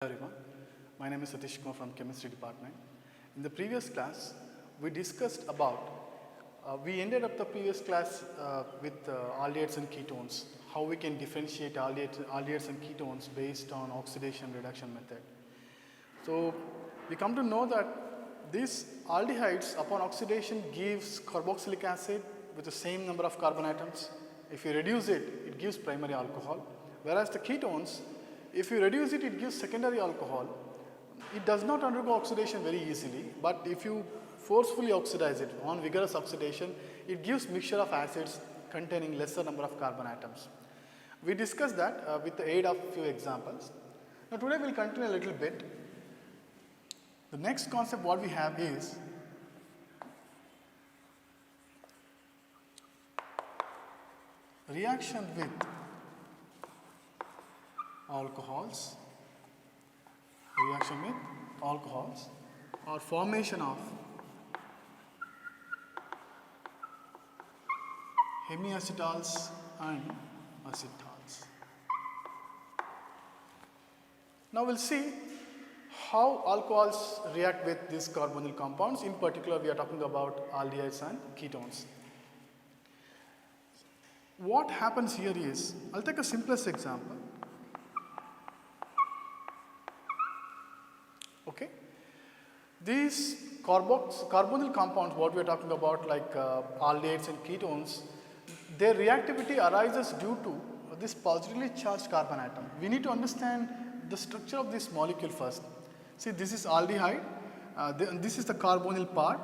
Hello everyone, my name is Satish Kumar from Chemistry Department. In the previous class, we discussed about, we ended up the previous class with aldehydes and ketones, how we can differentiate aldehydes and ketones based on oxidation reduction method. So we come to know that these aldehydes upon oxidation gives carboxylic acid with the same number of carbon atoms. If you reduce it, it gives primary alcohol. Whereas the ketones, if you reduce it, it gives secondary alcohol. It does not undergo oxidation very easily, but if you forcefully oxidize it on vigorous oxidation, it gives mixture of acids containing lesser number of carbon atoms. We discussed that with the aid of few examples. Now today we will continue a little bit. The next concept what we have is reaction with alcohols, or formation of hemiacetals and acetals. Now we will see how alcohols react with these carbonyl compounds. In particular, we are talking about aldehydes and ketones. What happens here is, I'll take a simplest example. Okay, these carbonyl compounds, what we are talking about, like aldehydes and ketones, their reactivity arises due to this positively charged carbon atom. We need to understand the structure of this molecule first. See, this is aldehyde, this is the carbonyl part,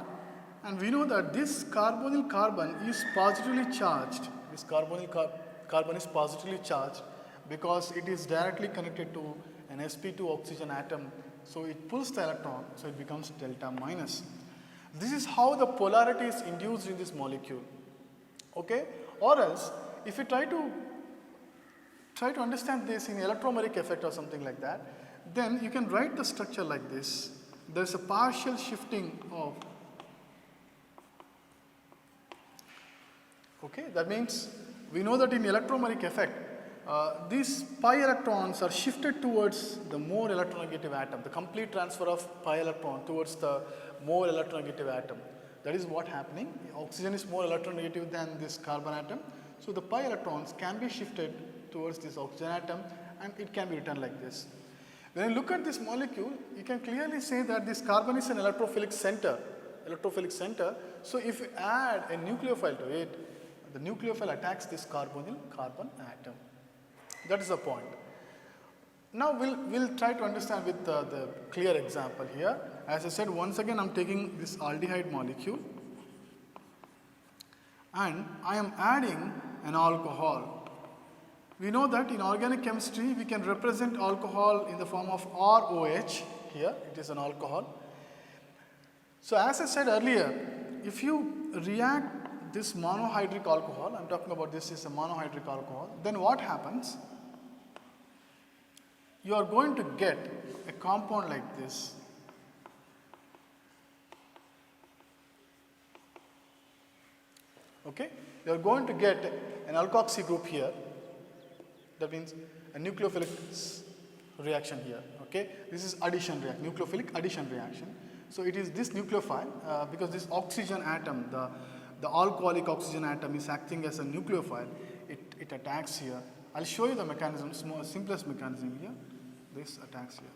and we know that this carbonyl carbon is positively charged. This carbon is positively charged because it is directly connected to an sp2 oxygen atom. So it pulls the electron, so it becomes delta minus. This is how the polarity is induced in this molecule. Okay? Or else, if you try to understand this in electromeric effect or something like that, then you can write the structure like this. There is a partial shifting of, okay, that means we know that in electromeric effect, these pi electrons are shifted towards the more electronegative atom, the complete transfer of pi electron towards the more electronegative atom. That is what happening. Oxygen is more electronegative than this carbon atom. So the pi electrons can be shifted towards this oxygen atom and it can be written like this. When you look at this molecule, you can clearly say that this carbon is an electrophilic center. So if you add a nucleophile to it, the nucleophile attacks this carbonyl carbon atom. That is the point. Now we'll try to understand with the clear example here. As I said, once again I am taking this aldehyde molecule and I am adding an alcohol. We know that in organic chemistry we can represent alcohol in the form of ROH. Here it is an alcohol. So as I said earlier, if you react this monohydric alcohol, I am talking about this is a monohydric alcohol, then what happens? You are going to get a compound like this. Okay? You are going to get an alkoxy group here. That means a nucleophilic reaction here. Okay? This is addition reaction, nucleophilic addition reaction. So it is this nucleophile because this oxygen atom, the alcoholic oxygen atom is acting as a nucleophile. It attacks here. I'll show you the mechanism, simplest mechanism here. This attacks here.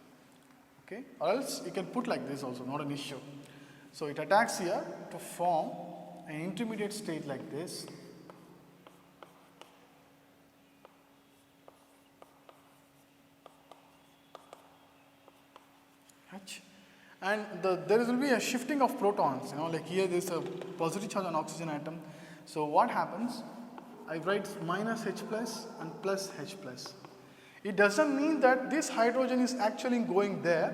Okay? Or else you can put like this also, not an issue. So it attacks here to form an intermediate state like this. H. And there will be a shifting of protons, like here there is a positive charge on oxygen atom. So what happens? I write minus H plus and plus H plus. It doesn't mean that this hydrogen is actually going there.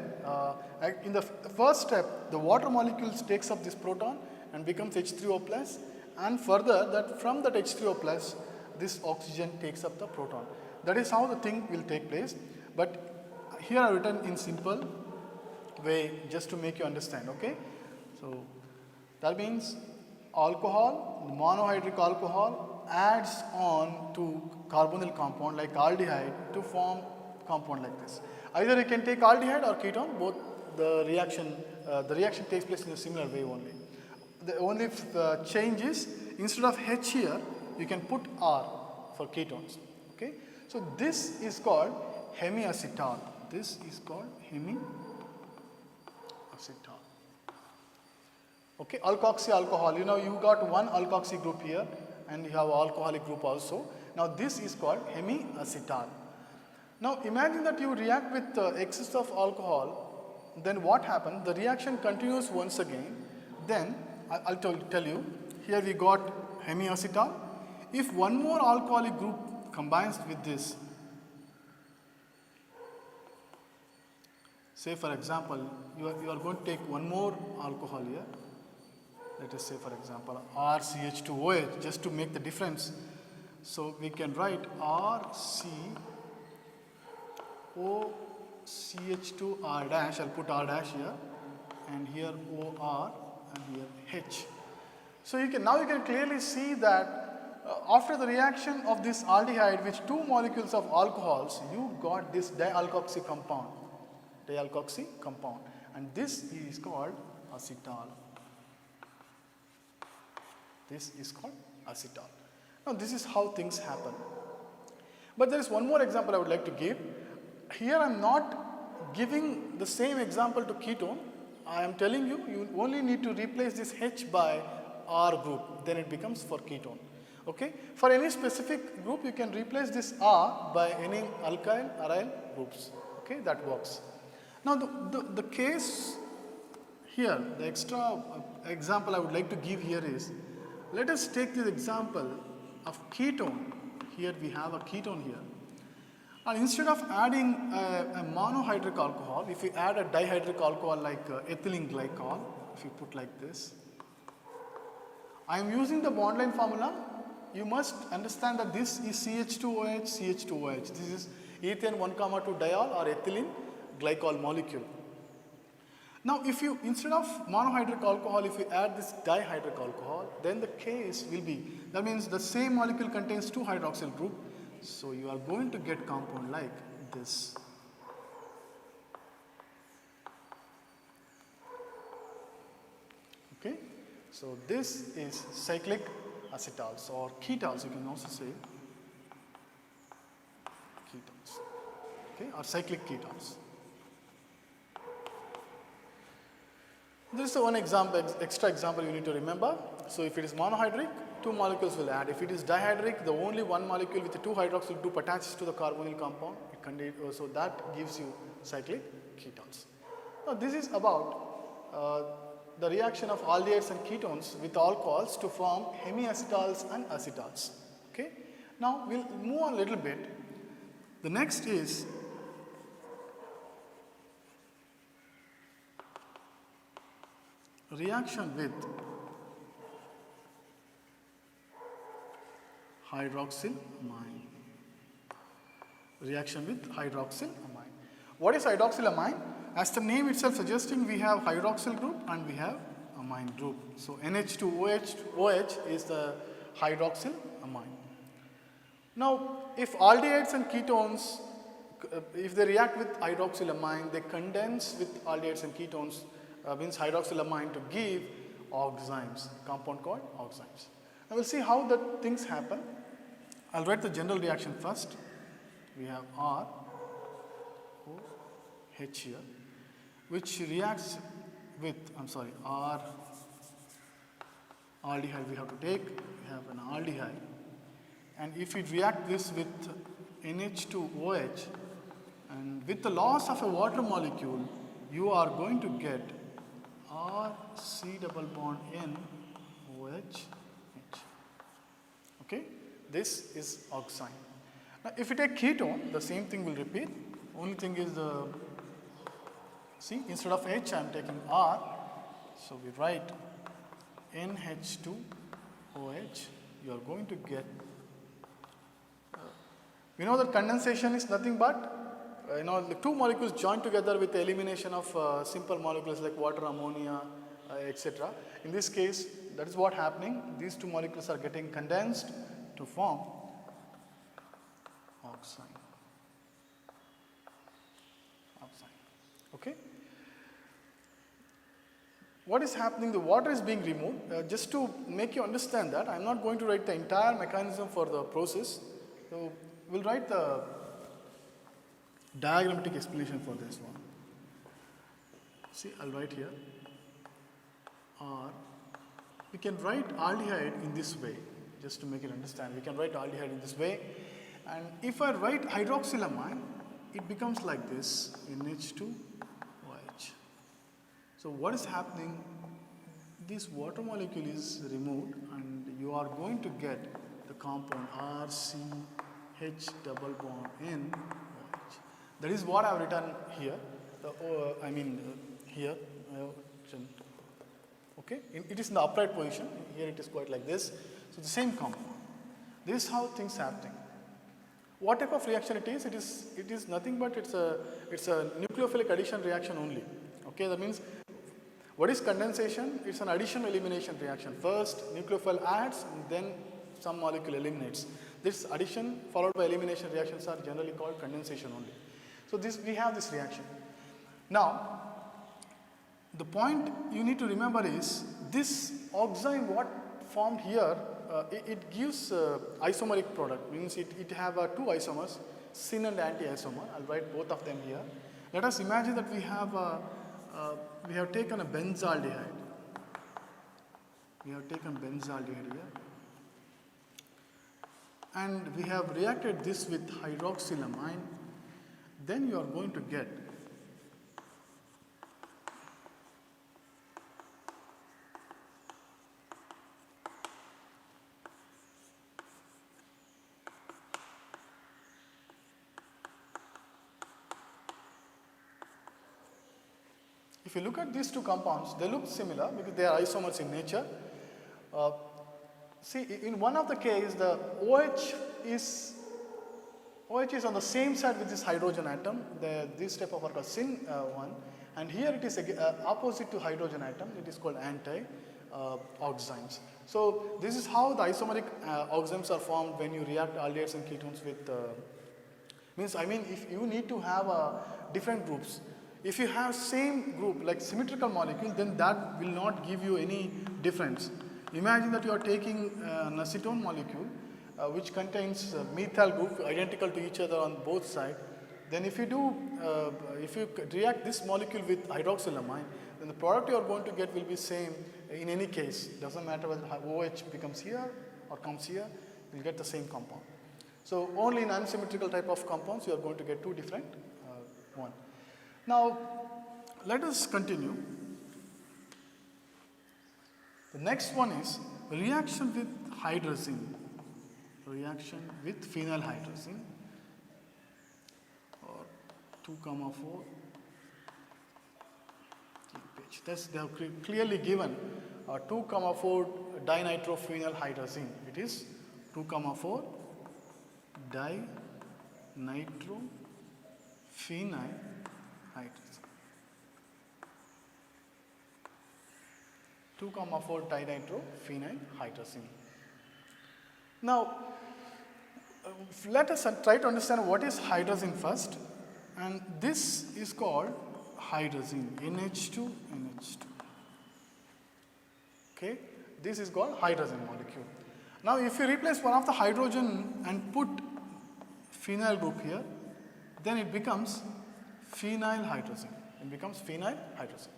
In the first step, the water molecules takes up this proton and becomes H3O plus, and further that from that H3O plus, this oxygen takes up the proton. That is how the thing will take place. But here I have written in simple way just to make you understand. Okay, so that means alcohol, monohydric alcohol adds on to carbonyl compound like aldehyde to form compound like this. Either you can take aldehyde or ketone, both the reaction takes place in a similar way only. The only change is instead of H here, you can put R for ketones. Okay, so this is called hemiacetal. This is called hemiacetal. Okay, alkoxy alcohol. You know, you got one alkoxy group here, and you have alcoholic group also. Now this is called hemiacetal. Now imagine that you react with excess of alcohol, then what happens? The reaction continues once again. Then I'll tell you, here we got hemiacetal. If one more alcoholic group combines with this, say for example, you are going to take one more alcohol here. Let us say for example RCH2OH, just to make the difference. So we can write RCOCH2R dash, I'll put R dash here, and here OR, and here H. So now you can clearly see that after the reaction of this aldehyde with two molecules of alcohols, you got this dialkoxy compound, and this is called acetal. This is called acetal. Now this is how things happen. But there is one more example I would like to give. Here I am not giving the same example to ketone. I am telling you, you only need to replace this H by R group, then it becomes for ketone. Okay? For any specific group, you can replace this R by any alkyl, aryl groups. Okay? That works. Now the case here, the extra example I would like to give here is, let us take this example of ketone. Here we have a ketone here. And instead of adding a monohydric alcohol, if you add a dihydric alcohol like ethylene glycol, if you put like this, I am using the bond line formula. You must understand that this is CH2OH, CH2OH. This is ethane 1,2 diol or ethylene glycol molecule. Now if you, instead of monohydric alcohol, if you add this dihydric alcohol, then the case will be, that means the same molecule contains two hydroxyl group. So you are going to get compound like this. Okay, so this is cyclic acetals or ketones, you can also say ketones, okay, or cyclic ketones. This is the one example, extra example you need to remember. So if it is monohydric, two molecules will add. If it is dihydric, the only one molecule with the two hydroxyl group attaches to the carbonyl compound. So that gives you cyclic ketones. Now this is about the reaction of aldehydes and ketones with alcohols to form hemiacetals and acetals. Okay. Now we'll move on a little bit. The next is reaction with hydroxylamine. Reaction with hydroxylamine. What is hydroxylamine? As the name itself suggesting, we have hydroxyl group and we have amine group. So NH2OH is the hydroxylamine. Now, if aldehydes and ketones, if they react with hydroxylamine, they condense with aldehydes and ketones, means hydroxylamine, to give oximes, compound called oximes. Now we'll see how the things happen. I'll write the general reaction first. We have R, O, H here, which reacts with, R aldehyde we have to take. We have an aldehyde. And if we react this with NH2OH, and with the loss of a water molecule, you are going to get RC double bond N OH H. Okay, this is oxime. Now, if you take ketone, the same thing will repeat. Only thing is see, instead of H, I am taking R. So we write NH2OH. You are going to get. We know that condensation is nothing but the two molecules join together with the elimination of simple molecules like water, ammonia, etc. In this case, that is what happening. These two molecules are getting condensed to form oxime. Okay. What is happening? The water is being removed. Just to make you understand that, I am not going to write the entire mechanism for the process. So we'll write the diagrammatic explanation for this one. See, I'll write here. Or we can write aldehyde in this way, just to make it understand. We can write aldehyde in this way. And if I write hydroxylamine, it becomes like this, NH2OH. So what is happening? This water molecule is removed and you are going to get the compound RCH double bond NOH. That is what I have written here. Here. Okay, it is in the upright position. Here it is quite like this. So the same compound. This is how things happening. What type of reaction it is? It is nothing but it's a nucleophilic addition reaction only. Okay, that means what is condensation? It's an addition elimination reaction. First nucleophile adds and then some molecule eliminates. This addition followed by elimination reactions are generally called condensation only. So we have this reaction. Now the point you need to remember is this oxime what formed here, it gives isomeric product, means it have two isomers, syn and anti-isomer. I'll write both of them here. Let us imagine that we have taken a benzaldehyde. We have taken benzaldehyde here. And we have reacted this with hydroxylamine. Then you are going to get if you look at these two compounds, they look similar because they are isomers in nature. See, in one of the cases, the OH is on the same side with this hydrogen atom. This type of are called syn one, and here it is opposite to hydrogen atom. It is called anti-oximes. So this is how the isomeric oximes are formed when you react aldehydes and ketones with. If you need to have different groups. If you have same group like symmetrical molecule, then that will not give you any difference. Imagine that you are taking an acetone molecule which contains methyl group identical to each other on both sides. Then if you react this molecule with hydroxylamine, then the product you are going to get will be same in any case. Doesn't matter whether OH becomes here or comes here, you will get the same compound. So only in unsymmetrical type of compounds you are going to get two different one. Now, let us continue. The next one is reaction with hydrazine. Reaction with phenylhydrazine or 2,4 page. Thus, they have clearly given 2,4 dinitrophenylhydrazine. It is 2,4 dinitrophenylhydrazine. 2,4 dinitrophenylhydrazine. Now, let us try to understand what is hydrazine first, and this is called hydrazine, NH2, NH2. Okay, this is called hydrazine molecule. Now, if you replace one of the hydrogen and put phenyl group here, then it becomes phenylhydrazine. It becomes phenylhydrazine.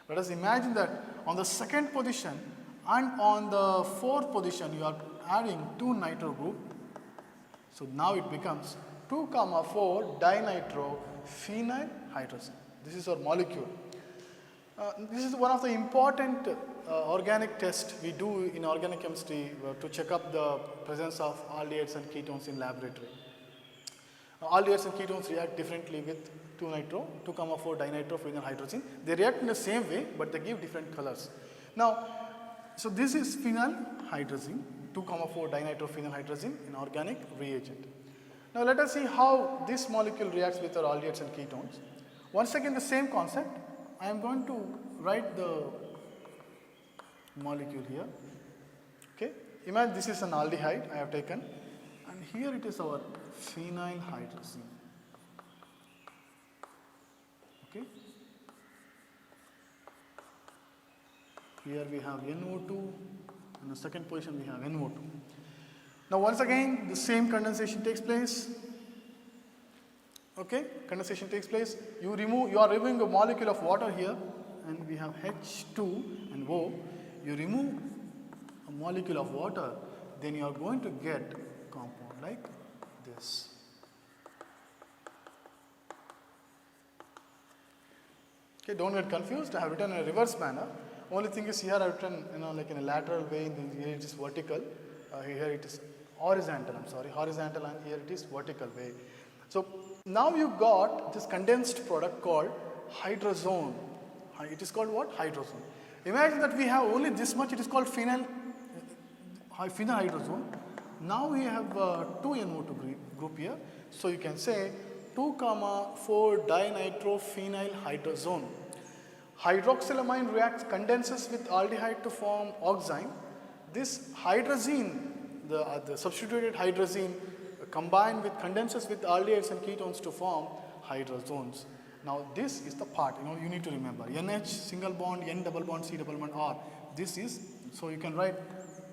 Let us imagine that on the second position and on the fourth position you are adding two nitro group. So now it becomes 2,4 dinitrophenylhydrazine. This is our molecule. This is one of the important organic tests we do in organic chemistry to check up the presence of aldehydes and ketones in laboratory. Aldehydes and ketones react differently with 2,4 dinitrophenylhydrazine. They react in the same way, but they give different colors. Now, so this is phenylhydrazine, 2,4 dinitrophenylhydrazine in organic reagent. Now, let us see how this molecule reacts with our aldehydes and ketones. Once again, the same concept. I am going to write the molecule here. Okay. Imagine this is an aldehyde I have taken, and here it is our phenylhydrazine. Okay. Here we have NO2, in the second position we have NO2. Now once again, the same condensation takes place. Okay, condensation takes place. You are removing a molecule of water here, and we have H2 and O. You remove a molecule of water, then you are going to get compound like this. Okay, don't get confused. I have written in a reverse manner. Only thing is here I have written, like in a lateral way. Here it is vertical. Here it is horizontal. I'm sorry, horizontal, and here it is vertical way. So now you got this condensed product called hydrazone. It is called what? Hydrazone. Imagine that we have only this much. It is called phenyl hydrazone. Now we have 2 NO2 group here. So you can say 2,4-dinitrophenyl hydrazone. Hydroxylamine reacts, condenses with aldehyde to form oxime. This hydrazine, the substituted hydrazine, combined with condenses with aldehydes and ketones to form hydrazones. Now this is the part you need to remember. NH single bond, N double bond, C double bond, R. This is, so you can write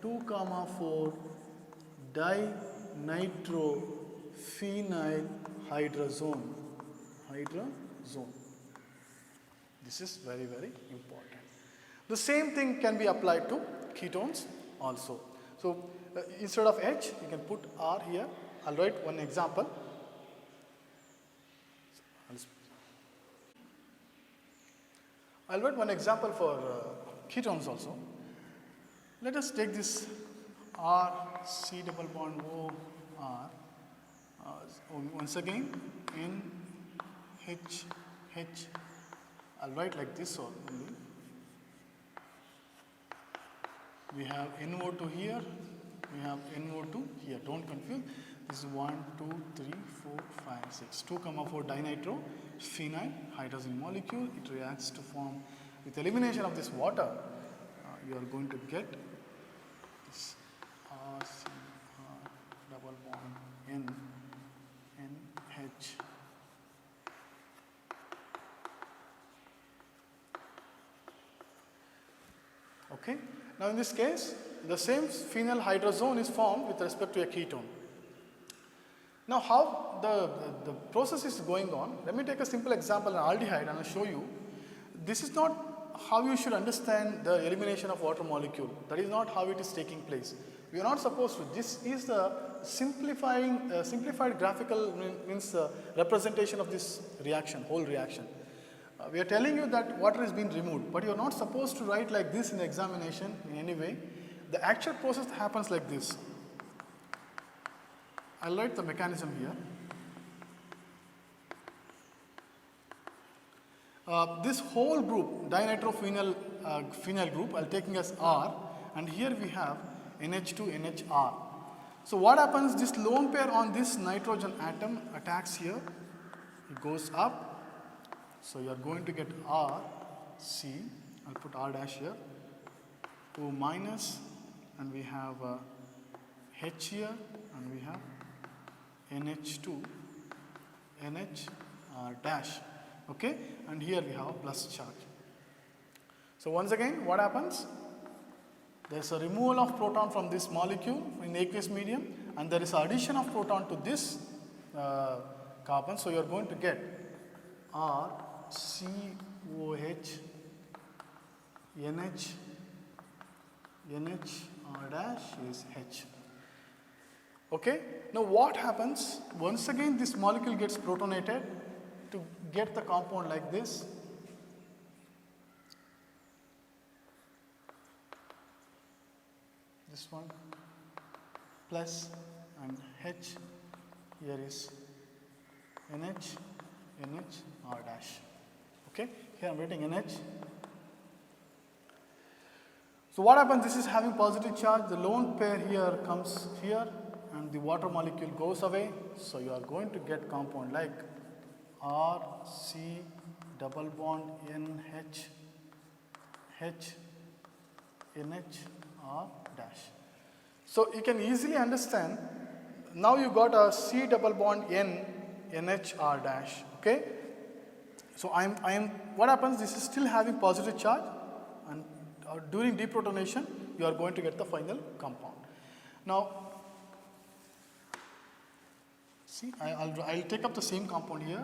2,4-dinitrophenyl hydrazone. This is very, very important. The same thing can be applied to ketones also. So instead of H, you can put R here. I'll write one example. I'll write one example for ketones also. Let us take this R, C double bond O, R. Once again, N, H, H. I'll write like this only. We have NO2 here, we have NO2 here. Don't confuse. This is 1, 2, 3, 4, 5, 6. 2,4-dinitrophenyl hydrazine molecule. It reacts to form, with elimination of this water, you are going to get this R, C, R, double bond, N, N, H. Okay. Now in this case, the same phenyl hydrazone is formed with respect to a ketone. Now how the process is going on, let me take a simple example, an aldehyde, and I'll show you. This is not how you should understand the elimination of water molecule. That is not how it is taking place. We are not supposed to. This is the simplified graphical means representation of this reaction, whole reaction. We are telling you that water is being removed, but you are not supposed to write like this in the examination in any way. The actual process happens like this. I'll write the mechanism here. This whole group, dinitrophenyl phenyl group, I'll taking as R, and here we have NH2, NHR. So what happens, this lone pair on this nitrogen atom attacks here, it goes up. So you are going to get R, C, I'll put R dash here, O minus, and we have H here, and we have NH2, NH dash, okay, and here we have a plus charge. So once again, what happens? There is a removal of proton from this molecule in aqueous medium, and there is addition of proton to this carbon. So you are going to get R, C, O, H, NH, NH, R dash is H. Okay. Now what happens? Once again, this molecule gets protonated to get the compound like this. This one plus and H, here is NH, NH, R dash. Okay, here I am writing NH. So what happens, this is having positive charge, the lone pair here comes here and the water molecule goes away. So you are going to get compound like R, C, double bond, N, H, H, NH, R dash. So you can easily understand, now you got a C double bond N, NH, R dash, okay. So what happens, this is still having positive charge, and during deprotonation, you are going to get the final compound. Now, see, I'll take up the same compound here.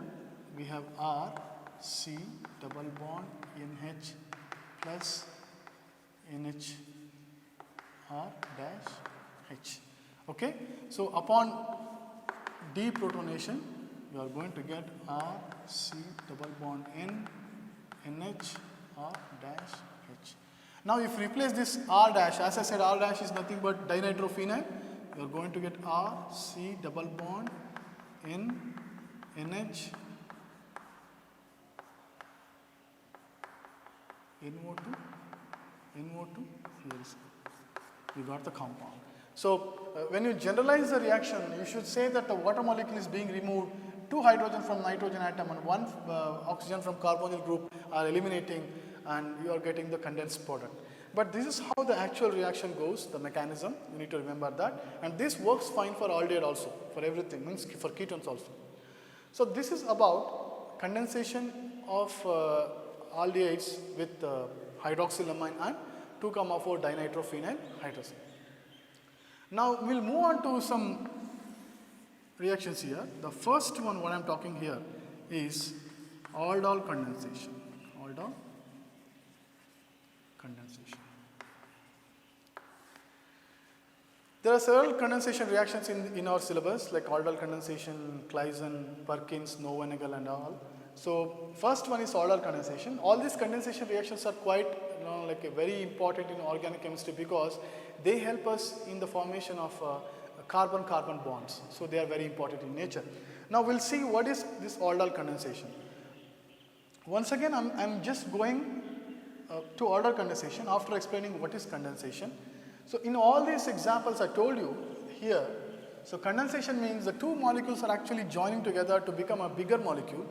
We have R, C, double bond, NH plus NH R dash H. Okay, so upon deprotonation, you are going to get R, C, double bond N, NH, R dash H. Now, if you replace this R dash, as I said, R dash is nothing but dinitrophenol. You are going to get R, C, double bond N, NH, NO2, NO2, here is, you got the compound. So, when you generalize the reaction, you should say that the water molecule is being removed, 2 hydrogen from nitrogen atom and 1 oxygen from carbonyl group are eliminating, and you are getting the condensed product. But this is how the actual reaction goes, the mechanism, you need to remember that. And this works fine for aldehyde also, for everything, means for ketones also. So, this is about condensation of aldehydes with hydroxylamine and 2,4 dinitrophenyl hydrazine. Now, we will move on to some reactions here. The first one, what I am talking here, is aldol condensation. Aldol condensation. There are several condensation reactions in our syllabus, like aldol condensation, Claisen, Perkins, Knoevenagel and all. So, first one is aldol condensation. All these condensation reactions are quite like very important in organic chemistry because they help us in the formation of carbon-carbon bonds. So, they are very important in nature. Now, we will see what is this aldol condensation. Once again, I am just going to aldol condensation after explaining what is condensation. So, in all these examples I told you here, so condensation means the 2 molecules are actually joining together to become a bigger molecule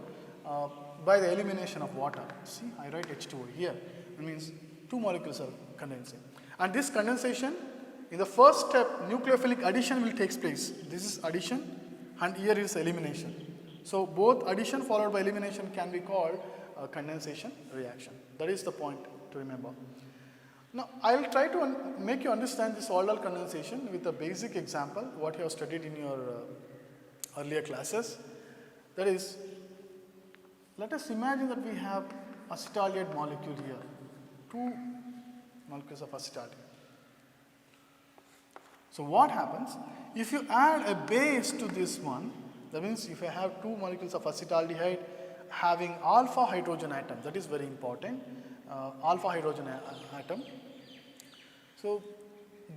by the elimination of water. See, I write H2O here. It means 2 molecules are condensing. And this condensation, in the first step, nucleophilic addition will take place. This is addition and here is elimination. So, both addition followed by elimination can be called a condensation reaction. That is the point to remember. Now, I will try to make you understand this aldol condensation with a basic example, what you have studied in your earlier classes. That is, let us imagine that we have acetaldehyde molecule here, 2 molecules of acetaldehyde. So, what happens? If you add a base to this one, that means if I have 2 molecules of acetaldehyde having alpha hydrogen atom, that is very important, alpha hydrogen atom. So,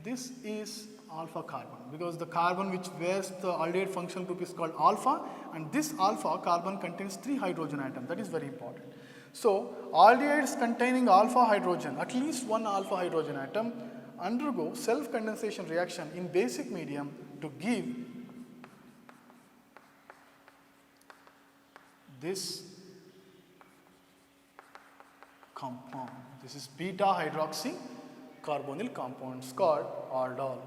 this is alpha carbon because the carbon which bears the aldehyde functional group is called alpha, and this alpha carbon contains 3 hydrogen atoms, that is very important. So, aldehydes containing alpha hydrogen, at least 1 alpha hydrogen atom, undergo self condensation reaction in basic medium to give this compound. This is beta hydroxy carbonyl compounds called aldol.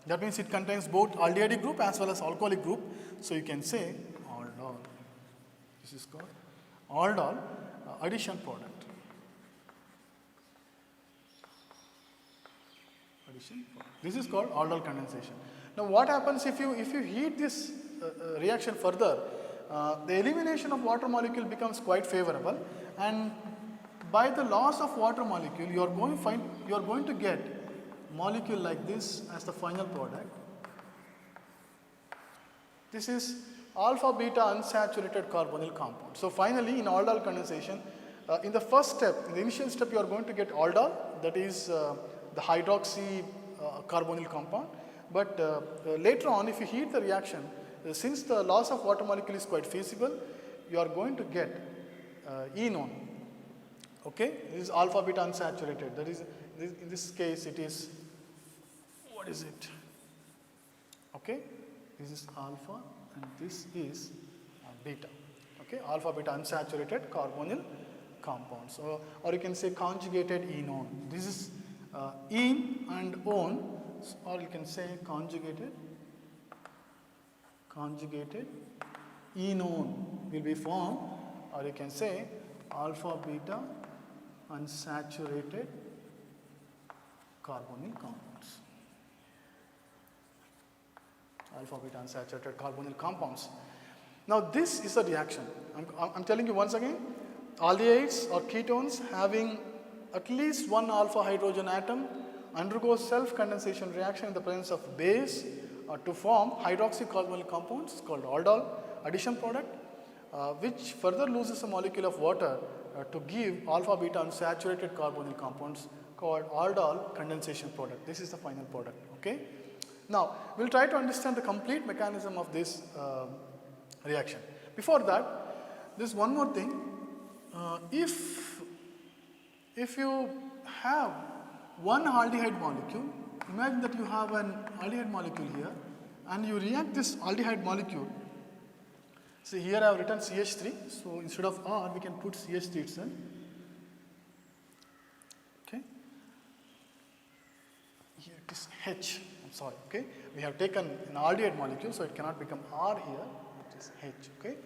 That means it contains both aldehyde group as well as alcoholic group. So, you can say aldol. This is called aldol addition product. This is called aldol condensation. Now, what happens if you heat this reaction further? The elimination of water molecule becomes quite favorable, and by the loss of water molecule, you are going to get molecule like this as the final product. This is alpha beta unsaturated carbonyl compound. So, finally, in aldol condensation, in the first step, in the initial step, you are going to get aldol, that is the hydroxy carbonyl compound. But later on, if you heat the reaction, since the loss of water molecule is quite feasible, you are going to get enone. Okay, this is alpha beta unsaturated. That is, in this case, it is, what is it? Okay, this is alpha and this is beta. Okay, alpha beta unsaturated carbonyl compounds, or you can say conjugated enone. This is en and one, or you can say conjugated enone will be formed, or you can say alpha beta unsaturated carbonyl compounds. Alpha beta unsaturated carbonyl compounds. Now this is a reaction. I'm telling you once again, aldehydes or ketones having at least one alpha hydrogen atom undergoes self-condensation reaction in the presence of base to form hydroxycarbonyl compounds called aldol addition product, which further loses a molecule of water to give alpha beta unsaturated carbonyl compounds called aldol condensation product. This is the final product. Okay. Now we'll try to understand the complete mechanism of this reaction. Before that, there's one more thing. If you have one aldehyde molecule, imagine that you have an aldehyde molecule here and you react this aldehyde molecule. See, here I have written CH3, so instead of R we can put CH3 itself. Okay. Here it is H, I'm sorry, okay. We have taken an aldehyde molecule, so it cannot become R here, it is H, okay.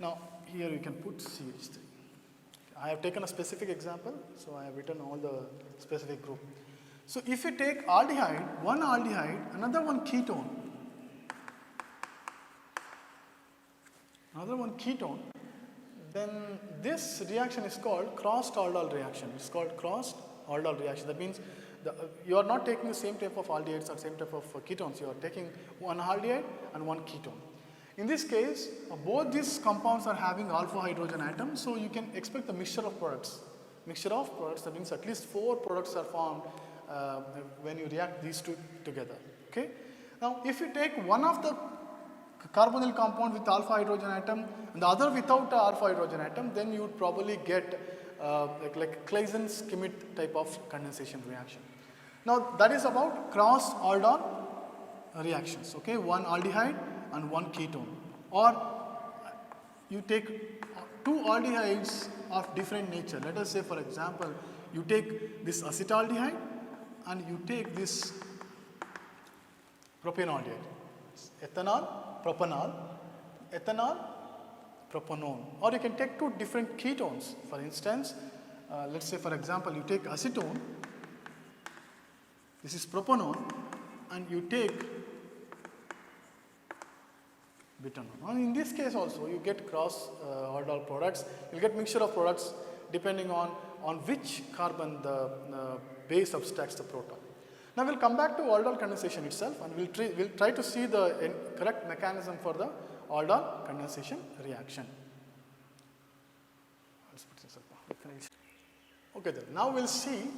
Now here you can put CH3. I have taken a specific example, so I have written all the specific group. So if you take aldehyde, one aldehyde, another one ketone, then this reaction is called crossed aldol reaction. It's called crossed aldol reaction. That means you are not taking the same type of aldehydes or same type of ketones. You are taking one aldehyde and one ketone. In this case, both these compounds are having alpha hydrogen atoms, so you can expect the mixture of products. That means at least 4 products are formed when you react these two together. Okay. Now, if you take one of the carbonyl compound with alpha hydrogen atom and the other without the alpha hydrogen atom, then you would probably get like Claisen-Schmidt type of condensation reaction. Now, that is about cross aldol reactions. Okay, one aldehyde and one ketone, or you take 2 aldehydes of different nature. Let us say, for example, you take this acetaldehyde and you take this propanaldehyde, ethanol, propanol, ethanol, propanone, or you can take 2 different ketones. For instance, let's say, for example, you take acetone, this is propanone, and you take butanone. And in this case also you get cross aldol products, you will get mixture of products depending on which carbon the base abstracts the proton. Now we will come back to aldol condensation itself and we will try to see the correct mechanism for the aldol condensation reaction. Okay, then now we will see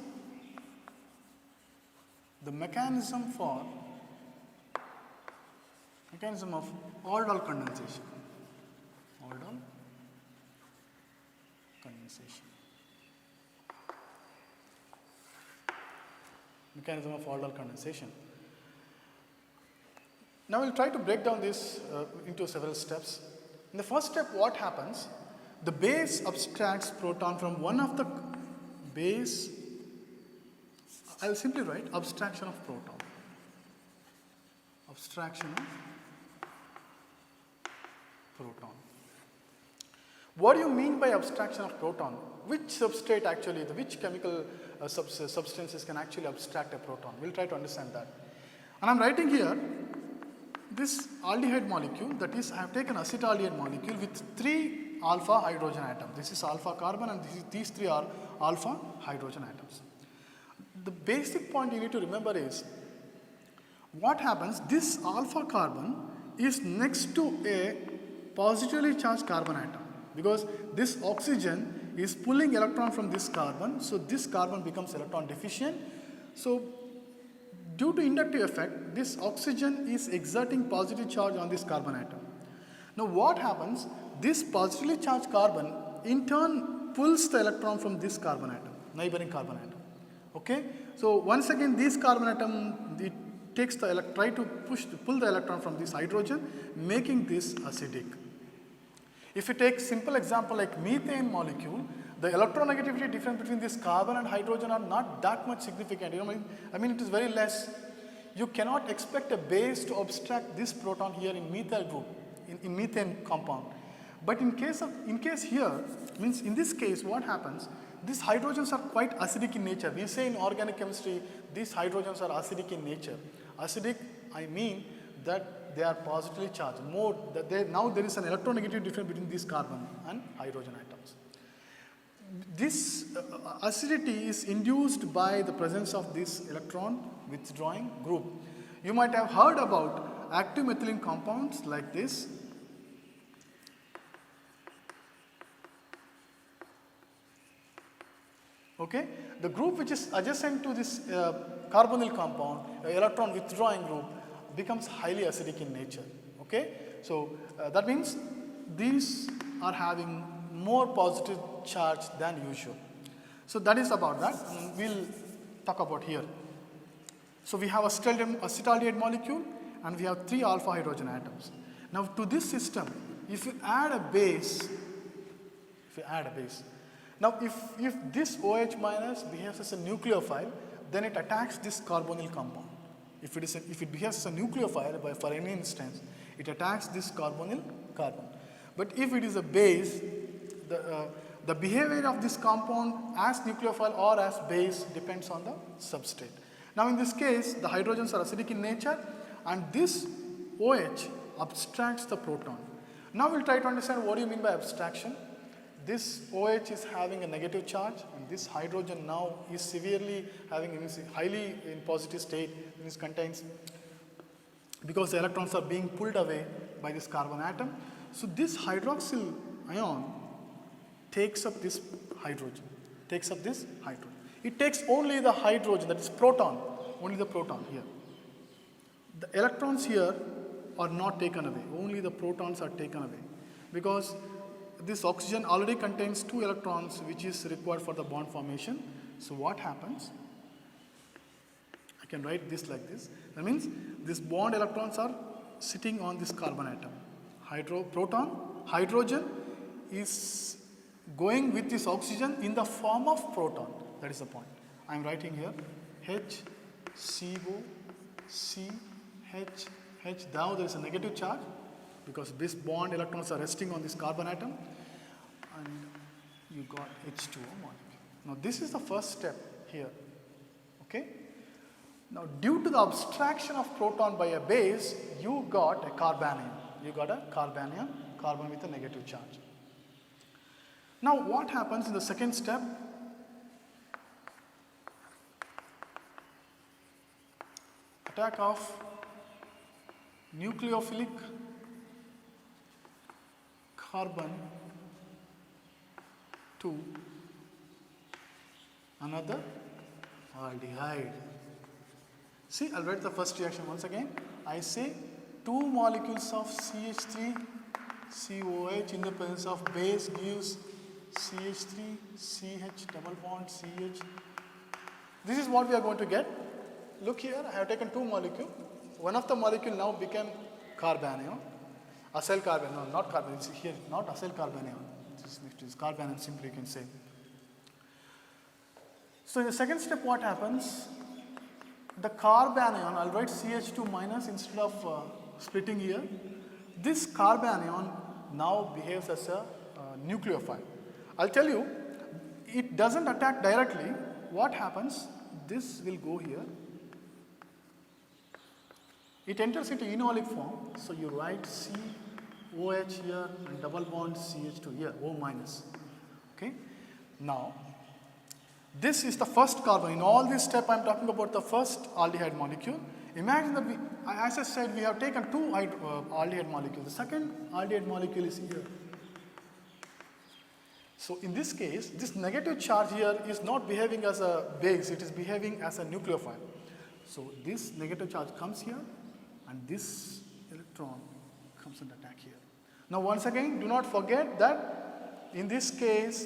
the mechanism of aldol condensation. Aldol condensation. Mechanism of aldol condensation. Now we will try to break down this into several steps. In the first step, what happens? The base abstracts proton from one of the base. I will simply write abstraction of proton. Abstraction of proton. What do you mean by abstraction of proton? Which substrate actually, which chemical substances can actually abstract a proton? We will try to understand that. And I am writing here this aldehyde molecule, that is, I have taken acetaldehyde molecule with 3 alpha hydrogen atoms. This is alpha carbon and these 3 are alpha hydrogen atoms. The basic point you need to remember is, what happens, this alpha carbon is next to a positively charged carbon atom, because this oxygen is pulling electron from this carbon, so this carbon becomes electron deficient. So due to inductive effect, this oxygen is exerting positive charge on this carbon atom. Now what happens, this positively charged carbon in turn pulls the electron from this carbon atom, neighboring carbon atom. Okay, so once again this carbon atom, it takes the try to pull the electron from this hydrogen, making this acidic. If you take simple example like methane molecule, the electronegativity difference between this carbon and hydrogen are not that much significant. You know, I mean it is very less. You cannot expect a base to abstract this proton here in methyl group, in methane compound. But in case here, means in this case what happens, these hydrogens are quite acidic in nature. We say in organic chemistry, these hydrogens are acidic in nature. Acidic, I mean that they are positively charged. Now there is an electronegative difference between these carbon and hydrogen atoms. This acidity is induced by the presence of this electron withdrawing group. You might have heard about active methylene compounds like this. Okay, the group which is adjacent to this carbonyl compound, electron withdrawing group, becomes highly acidic in nature. Okay, so that means these are having more positive charge than usual. So that is about that. We'll talk about here. So we have acetaldehyde molecule and we have 3 alpha hydrogen atoms. Now to this system, if you add a base, now if this OH minus behaves as a nucleophile, then it attacks this carbonyl compound. If it behaves as a nucleophile, for any instance, it attacks this carbonyl carbon. But if it is a base, the behavior of this compound as nucleophile or as base depends on the substrate. Now in this case, the hydrogens are acidic in nature and this OH abstracts the proton. Now we'll try to understand what do you mean by abstraction. This OH is having a negative charge and this hydrogen now is severely highly in positive state, means contains, because the electrons are being pulled away by this carbon atom. So this hydroxyl ion takes up this hydrogen, It takes only the hydrogen, that is proton, only the proton here. The electrons here are not taken away, only the protons are taken away, because this oxygen already contains 2 electrons which is required for the bond formation. So what happens? I can write this like this. That means this bond electrons are sitting on this carbon atom. Hydrogen is going with this oxygen in the form of proton. That is the point. I am writing here H, CO, C, H, H. Now there is a negative charge because this bond electrons are resting on this carbon atom and you got H2O molecule. Now this is the first step here. Okay. Now due to the abstraction of proton by a base, you got a carbanion. Carbon with a negative charge. Now what happens in the second step? Attack of nucleophilic carbon to another aldehyde. See, I'll write the first reaction once again. I say 2 molecules of CH3 COH in the presence of base gives CH3 CH double bond CH. This is what we are going to get. Look here, I have taken 2 molecules. One of the molecule now became carbanion, acyl carbanion, no, not carbanion, see here, not acyl carbanion, it is carbanion simply you can say. So in the second step what happens? The carbanion, I'll write CH2 minus instead of splitting here. This carbanion now behaves as a nucleophile. I'll tell you, it doesn't attack directly. What happens? This will go here. It enters into enolic form, so you write COH here and double bond CH2 here, O minus. Okay. Now, this is the first carbon. In all this step, I am talking about the first aldehyde molecule. Imagine that as I said, we have taken 2 aldehyde molecules. The second aldehyde molecule is here. So in this case, this negative charge here is not behaving as a base, it is behaving as a nucleophile. So this negative charge comes here and this electron comes and attack here. Now once again, do not forget that in this case,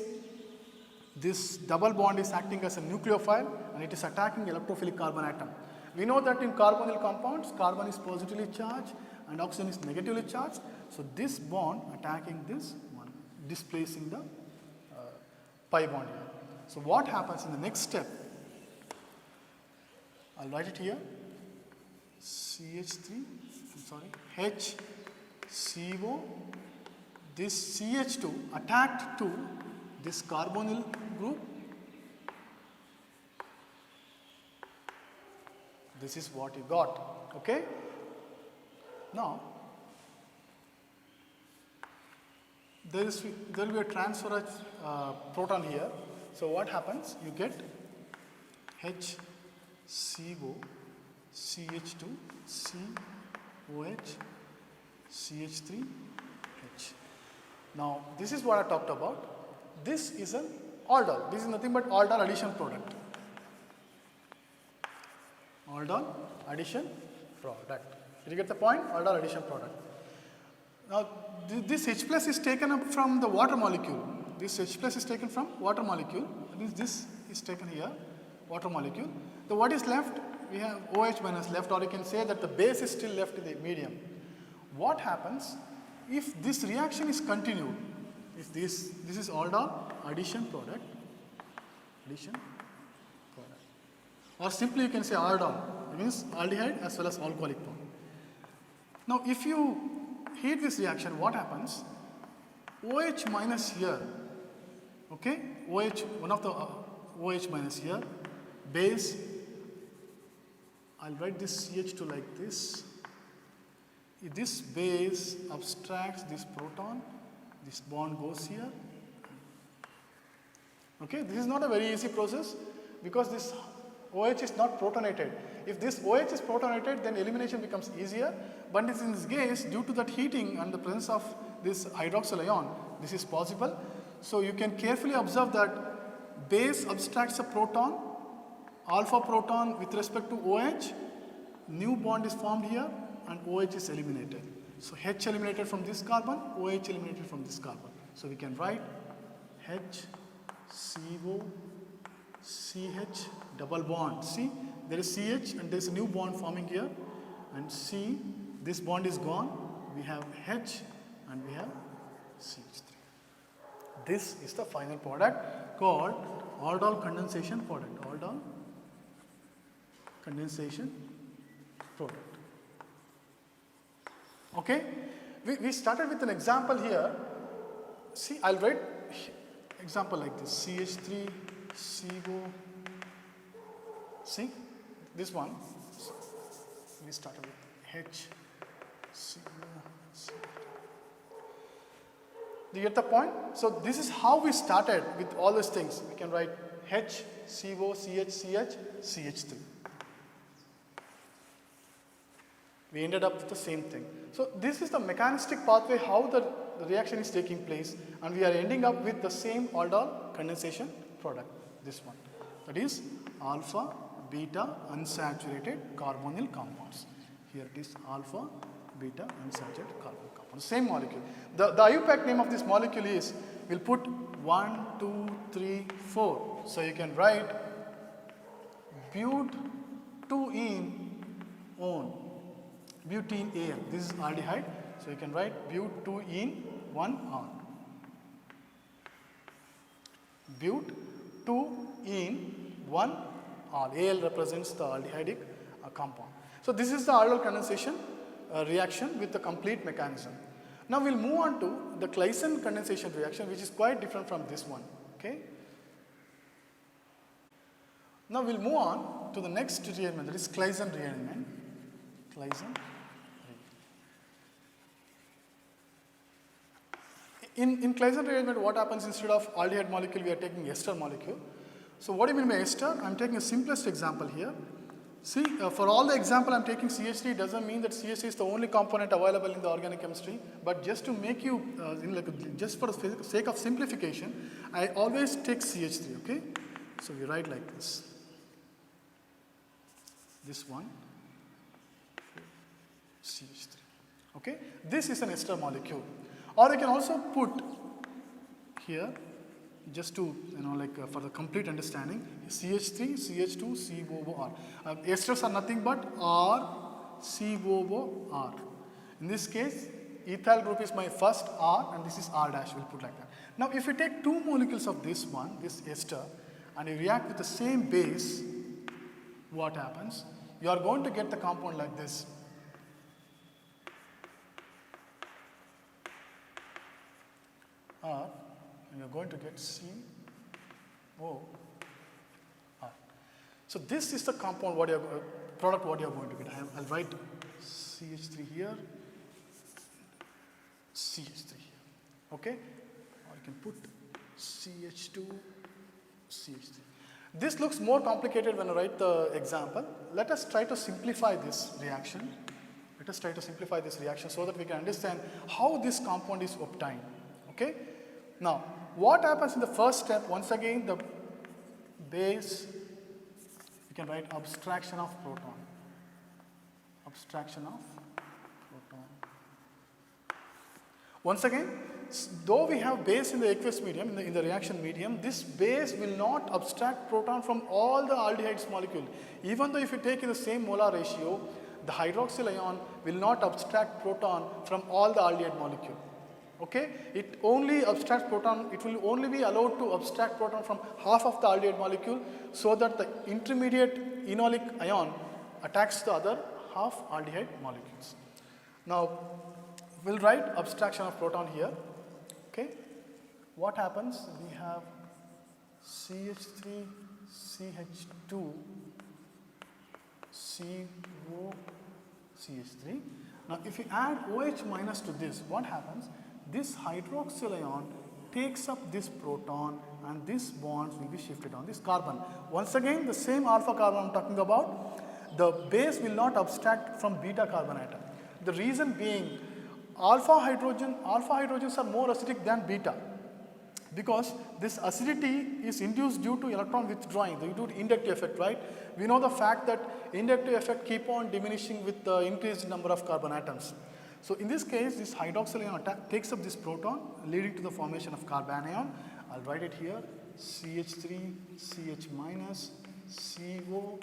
this double bond is acting as a nucleophile and it is attacking electrophilic carbon atom. We know that in carbonyl compounds, carbon is positively charged and oxygen is negatively charged. So this bond attacking this one, displacing the pi bond here. So what happens in the next step? I'll write it here. CH3, H, CO, this CH2 attacked to this carbonyl group This is what you got. Okay? Now, there will be a transfer of proton here. So what happens? You get HCO, CH2, COH, CH3, H. Now, this is what I talked about. This is an aldol. This is nothing but aldol addition product. Aldol addition product. Did you get the point? Aldol addition product. Now, this H plus is taken up from the water molecule. This H plus is taken from water molecule. That means this is taken here, water molecule. So what is left? We have OH minus left, or you can say that the base is still left in the medium. What happens if this reaction is continued? If this is aldol addition product, or simply you can say aldol. It means aldehyde as well as alcoholic bond. Now, if you heat this reaction, what happens? OH minus here, okay? OH, one of the OH minus here, base, I'll write this CH2 like this. If this base abstracts this proton, this bond goes here. Okay, this is not a very easy process because this OH is not protonated. If this OH is protonated, then elimination becomes easier. But in this case, due to that heating and the presence of this hydroxyl ion, this is possible. So you can carefully observe that base abstracts a proton, alpha proton with respect to OH, new bond is formed here and OH is eliminated. So H eliminated from this carbon, OH eliminated from this carbon. So we can write HCO, CH, double bond. See, there is CH and there is a new bond forming here, and C, this bond is gone. We have H and we have CH3. This is the final product called aldol condensation product. Aldol condensation product. Okay, we started with an example here. See, I'll write example like this: CH3, CO. See, this one. We started with H, CO, CO. Do you get the point? So this is how we started with all these things. We can write H, CO, CH, CH, CH3. We ended up with the same thing. So this is the mechanistic pathway how the reaction is taking place, and we are ending up with the same aldol condensation product, this one. That is alpha, beta unsaturated carbonyl compounds. Here it is alpha, beta unsaturated carbonyl compounds. Same molecule. The IUPAC name of this molecule is, we'll put 1, 2, 3, 4. So you can write but2-ene-one. Butene Al. This is aldehyde. So you can write but2-ene-1R. But2-ene-1R. Al represents the aldehydic compound. So this is the aldol condensation reaction with the complete mechanism. Now we'll move on to the Claisen condensation reaction, which is quite different from this one. Okay. Now we'll move on to the next rearrangement, that is Claisen rearrangement. Claisen. In Claisen rearrangement, what happens instead of aldehyde molecule, we are taking ester molecule. So what do you mean by ester? I am taking a simplest example here. See, for all the example I am taking CH3, doesn't mean that CH3 is the only component available in the organic chemistry, but just to make you, just for the sake of simplification, I always take CH3, okay? So we write like this. This one, CH3, okay? This is an ester molecule. Or you can also put here, just to, for the complete understanding, CH3, CH2, COOR. Esters are nothing but R, COOR. In this case, ethyl group is my first R and this is R dash, we'll put like that. Now if you take two molecules of this one, this ester, and you react with the same base, what happens? You are going to get the compound like this. R, and you are going to get COR. So this is the compound what you're product what you're going to get. I'll write CH3 here, CH3 here. Okay? Or you can put CH2, CH3. This looks more complicated when I write the example. Let us try to simplify this reaction. Let us try to simplify this reaction so that we can understand how this compound is obtained. Okay? Now, what happens in the first step? Once again, the base, we can write abstraction of proton. Abstraction of proton. Once again, though we have base in the aqueous medium, in the reaction medium, this base will not abstract proton from all the aldehydes molecule. Even though if you take in the same molar ratio, the hydroxyl ion will not abstract proton from all the aldehyde molecule. Okay? It only abstracts proton, it will only be allowed to abstract proton from half of the aldehyde molecule so that the intermediate enolic ion attacks the other half aldehyde molecules. Now, we'll write abstraction of proton here. Okay? What happens? We have CH3, CH2, CO, CH3. Now, if you add OH minus to this, what happens? This hydroxyl ion takes up this proton and these bonds will be shifted on this carbon. Once again, the same alpha carbon I'm talking about, the base will not abstract from beta carbon atom. The reason being, alpha hydrogens are more acidic than beta because this acidity is induced due to electron withdrawing, due to inductive effect, right? We know the fact that inductive effect keep on diminishing with the increased number of carbon atoms. So in this case, this hydroxyl ion takes up this proton leading to the formation of carbanion ion. I'll write it here, CH3, CH minus, CO,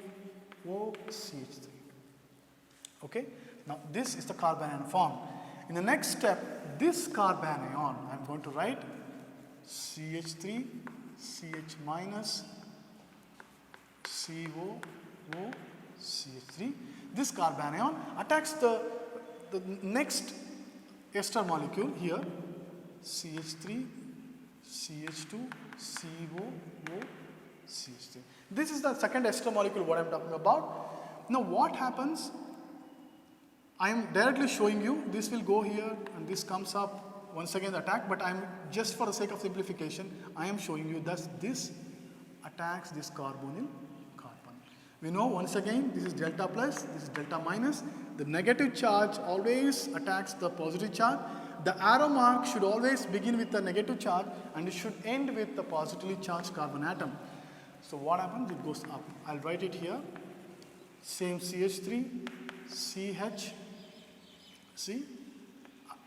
O, CH3. Okay? Now this is the carbanion form. In the next step, this carbanion, I'm going to write CH3, CH minus, CO, O, CH3. This carbanion attacks the next ester molecule here, CH3, CH2, CO, O, CH3. This is the second ester molecule what I'm talking about. Now what happens? I am directly showing you, this will go here and this comes up, once again the attack, but I am just for the sake of simplification, I am showing you that this attacks this carbonyl carbon. We know once again this is delta plus, this is delta minus. The negative charge always attacks the positive charge. The arrow mark should always begin with the negative charge and it should end with the positively charged carbon atom. So what happens? It goes up. I'll write it here. Same CH3, CH. See,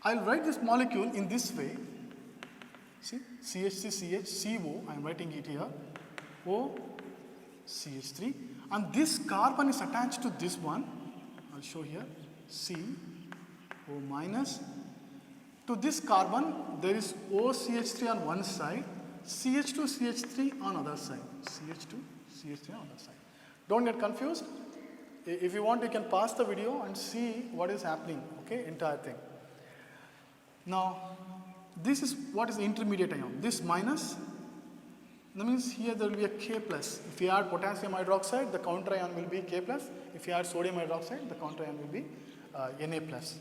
I'll write this molecule in this way. See, CH3, CH, CO, I'm writing it here. O, CH3. And this carbon is attached to this one. I'll show here. C, O minus. To this carbon, there is OCH3 on one side, CH2, CH3 on other side. CH2, CH3 on other side. Don't get confused. If you want, you can pause the video and see what is happening, okay, entire thing. Now, this is what is the intermediate ion. This minus, that means here there will be a K plus. If you add potassium hydroxide, the counter ion will be K plus. If you add sodium hydroxide, the counter ion will be Na plus.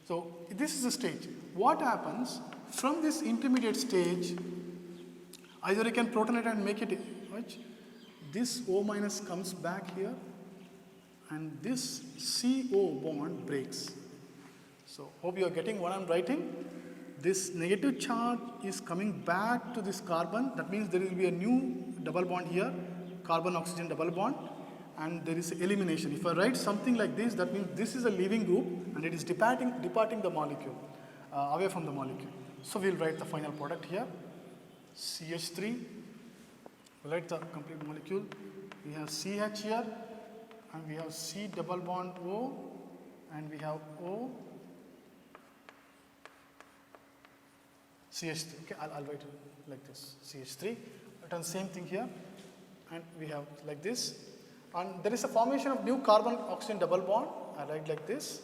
So, this is the stage. What happens from this intermediate stage, either you can protonate and make it, right? This O minus comes back here and this CO bond breaks. So, hope you are getting what I am writing. This negative charge is coming back to this carbon. That means there will be a new double bond here, carbon-oxygen double bond, and there is elimination. If I write something like this, that means this is a leaving group and it is departing the molecule, away from the molecule. So, we will write the final product here, CH3, we'll write the complete molecule. We have CH here, and we have C double bond O, and we have O, CH3. Okay, I'll write it like this, CH3. Return same thing here, and we have like this. And there is a formation of new carbon-oxygen double bond. I write like this,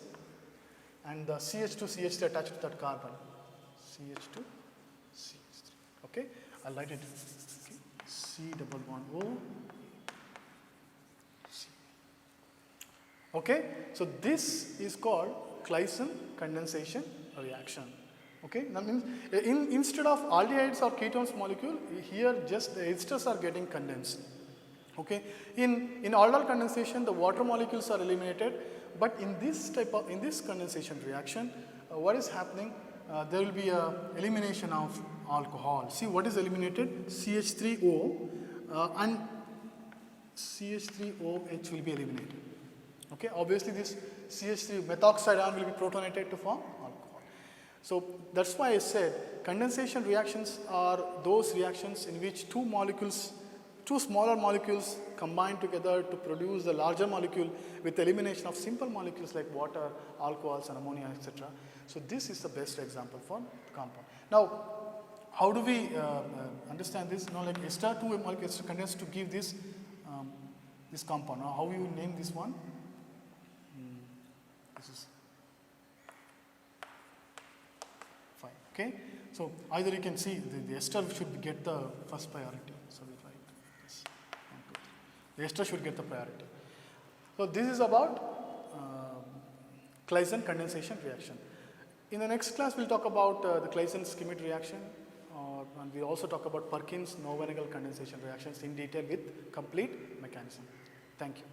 and the CH2, CH3 attached to that carbon. CH2, CH3. Okay, I'll write it. Okay. C double bond O, Okay, so this is called Claisen condensation reaction. Okay, that means instead of aldehydes or ketones molecule, here just the esters are getting condensed. Okay, in aldol condensation, the water molecules are eliminated, but in this condensation reaction, what is happening? There will be a elimination of alcohol. See what is eliminated? CH3O and CH3OH will be eliminated. Okay, obviously this CH3 methoxide ion will be protonated to form alcohol. So that's why I said condensation reactions are those reactions in which two smaller molecules combine together to produce the larger molecule with elimination of simple molecules like water, alcohols and ammonia, etc. So this is the best example for the compound. Now, how do we understand this? Like ester 2 molecules condensed to give this this compound. Now, how you name this one? This is fine. Okay. So either you can see the ester should get the first priority. So we write this. The ester should get the priority. So this is about Claisen condensation reaction. In the next class, we'll talk about the Claisen-Schmidt reaction, and we also talk about Perkins-Knoevenagel condensation reactions in detail with complete mechanism. Thank you.